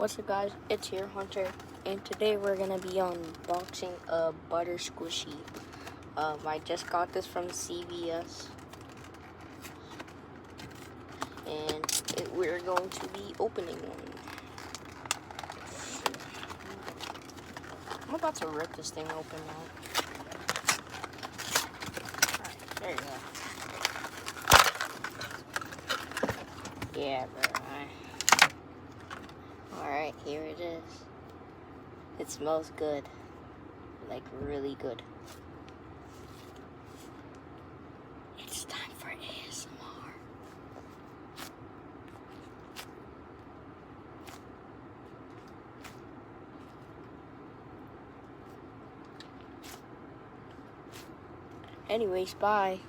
What's up guys, it's here Hunter, and today we're gonna be unboxing a butter squishy. I just got this from CVS, and we're going to be opening one. I'm about to rip this thing open now. Alright, there you go. Yeah, bro. Alright, here it is. It smells good. Like, really good. It's time for ASMR. Anyways, bye.